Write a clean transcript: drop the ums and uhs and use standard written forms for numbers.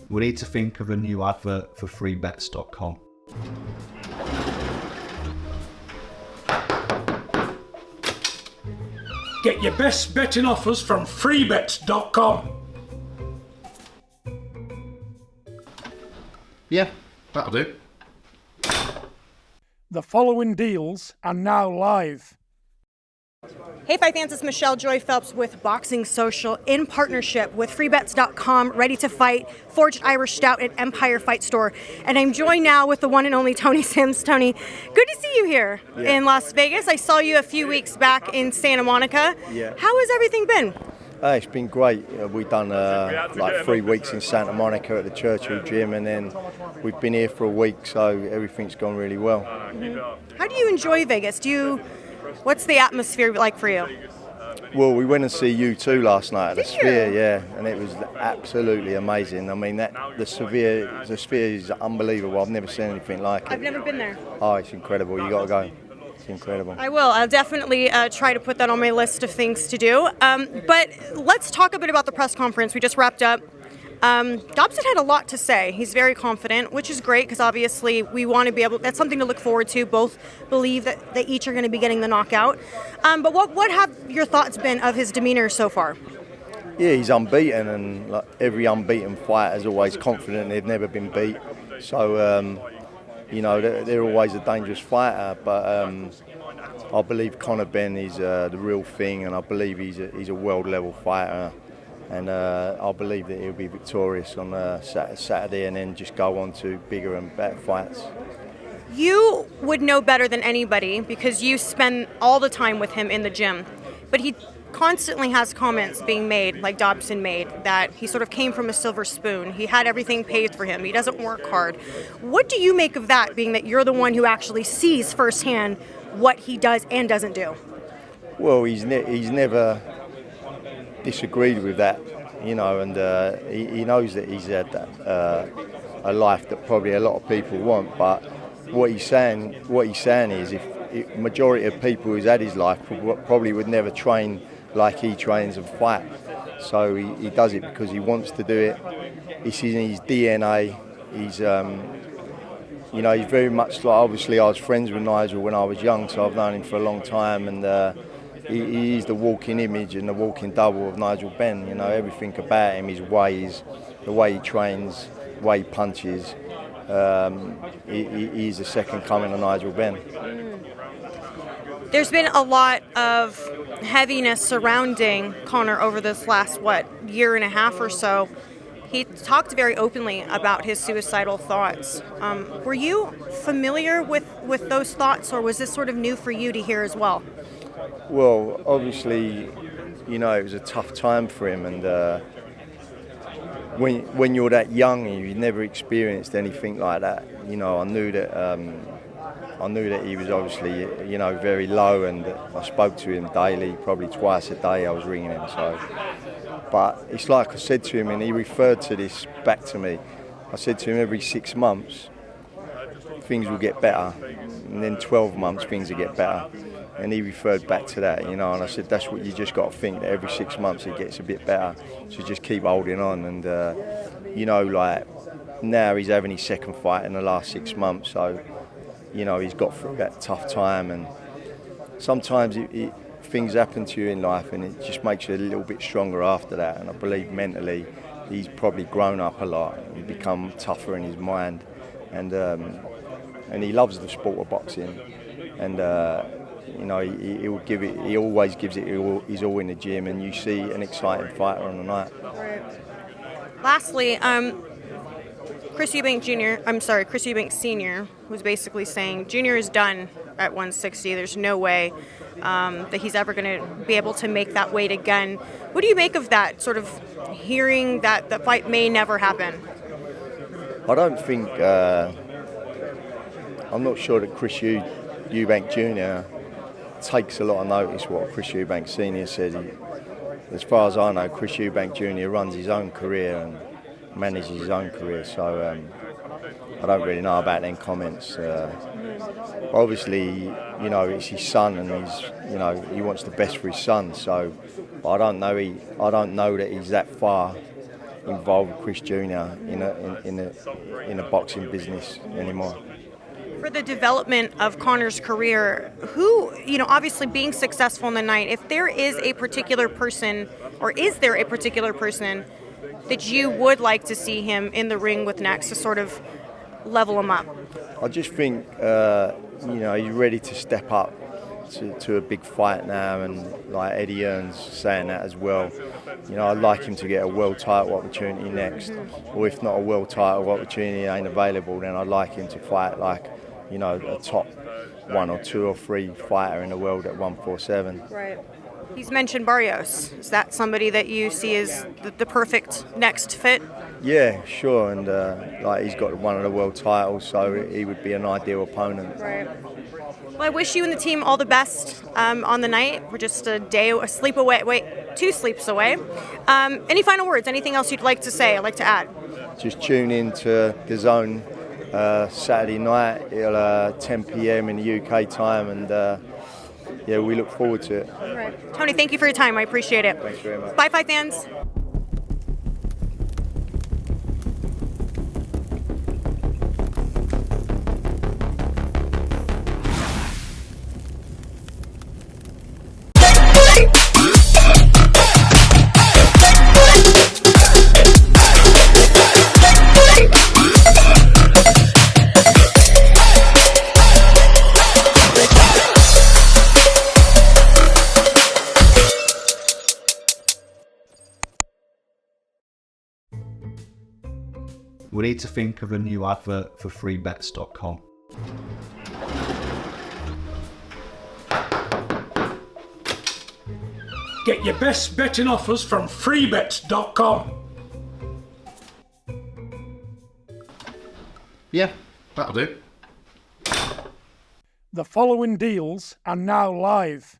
We need to think of a new advert for freebets.com. Get your best betting offers from freebets.com. Yeah, that'll do. The following deals are now live. Hey Fight fans, it's Michelle Joy Phelps with Boxing Social in partnership with freebets.com, ready to fight Forged Irish Stout at Empire Fight Store. And I'm joined now with the one and only Tony Sims. Tony, good to see you here in Las Vegas. I saw you a few weeks back in Santa Monica. Yeah. How has everything been? It's been great. We've done like 3 weeks in Santa Monica at the Churchill Gym, and then we've been here for a week, so everything's gone really well. Mm-hmm. How do you enjoy Vegas? What's the atmosphere like for you? Well, we went and see U2 last night at the Sphere, yeah, and it was absolutely amazing. I mean, the Sphere is unbelievable. I've never seen anything like it. I've never been there. Oh, it's incredible. You got to go. It's incredible. I will. I'll definitely try to put that on my list of things to do. But let's talk a bit about the press conference. We just wrapped up. Dobson had a lot to say. He's very confident, which is great because obviously we want to be able. That's something to look forward to. Both believe that they each are going to be getting the knockout. But what have your thoughts been of his demeanor so far? Yeah, he's unbeaten, and like every unbeaten fighter is always confident they've never been beat. So you know they're always a dangerous fighter. But I believe Conor Benn is the real thing, and I believe he's a world level fighter. And I believe that he'll be victorious on Saturday and then just go on to bigger and better fights. You would know better than anybody because you spend all the time with him in the gym. But he constantly has comments being made, like Dobson made, that he sort of came from a silver spoon. He had everything paved for him. He doesn't work hard. What do you make of that, being that you're the one who actually sees firsthand what he does and doesn't do? Well, he's never disagreed with that, you know, and he knows that he's had a life that probably a lot of people want. But what he's saying is, if majority of people who's had his life probably would never train like he trains and fight. So he does it because he wants to do it. It's in his DNA. He's you know, he's very much like, obviously I was friends with Nigel when I was young, so I've known him for a long time, and he is the walking image and the walking double of Nigel Benn. You know, everything about him, his ways, the way he trains, the way he punches. He is the second coming of Nigel Benn. There's been a lot of heaviness surrounding Conor over this last, year and a half or so. He talked very openly about his suicidal thoughts. Were you familiar with those thoughts, or was this sort of new for you to hear as well? Well, obviously, you know, it was a tough time for him, and when you're that young and you've never experienced anything like that, you know, I knew that he was obviously, you know, very low, and I spoke to him daily, probably twice a day I was ringing him. So, but it's like I said to him, and he referred to this back to me. I said to him, every 6 months things will get better, and then 12 months things will get better. And he referred back to that, you know, and I said, that's what you just got to think, that every 6 months it gets a bit better. So just keep holding on. And, you know, like, now he's having his second fight in the last 6 months. So, you know, he's got through that tough time. And sometimes things happen to you in life, and it just makes you a little bit stronger after that. And I believe mentally he's probably grown up a lot. He's become tougher in his mind. And he loves the sport of boxing. And, you know, he will give it. He always gives it. He's all in the gym, and you see an exciting fighter on the night. Right. Lastly, Chris Eubank Sr. was basically saying Junior is done at 160. There's no way that he's ever going to be able to make that weight again. What do you make of that? Sort of hearing that the fight may never happen. I don't think. I'm not sure that Chris Eubank Jr. takes a lot of notice what Chris Eubank Sr. said. As far as I know, Chris Eubank Jr. runs his own career and manages his own career, so I don't really know about them comments. Obviously, you know, it's his son, and he wants the best for his son. So, but I don't know that he's that far involved with Chris Jr. in a boxing business anymore. For the development of Conor's career, who, obviously being successful in the night, if there is a particular person, or is there a particular person that you would like to see him in the ring with next to sort of level him up? I just think, he's ready to step up to a big fight now, and like Eddie Earn's saying that as well. I'd like him to get a world title opportunity next, or if not a world title opportunity ain't available, then I'd like him to fight like, a top 1 or 2 or 3 fighter in the world at 147. Right. He's mentioned Barrios. Is that somebody that you see as the perfect next fit? Yeah, sure, and he's got one of the world titles, so he would be an ideal opponent. Right. Well, I wish you and the team all the best on the night. We're just a sleep away. Wait, 2 sleeps away. Any final words? Anything else you'd like to say? I'd like to add. Just tune in to The Zone Saturday night at 10 p.m. in the UK time, and we look forward to it. All right. Tony, thank you for your time. I appreciate it. Thanks very much. Bye, Fight fans. We need to think of a new advert for freebets.com. Get your best betting offers from freebets.com. Yeah, that'll do. The following deals are now live.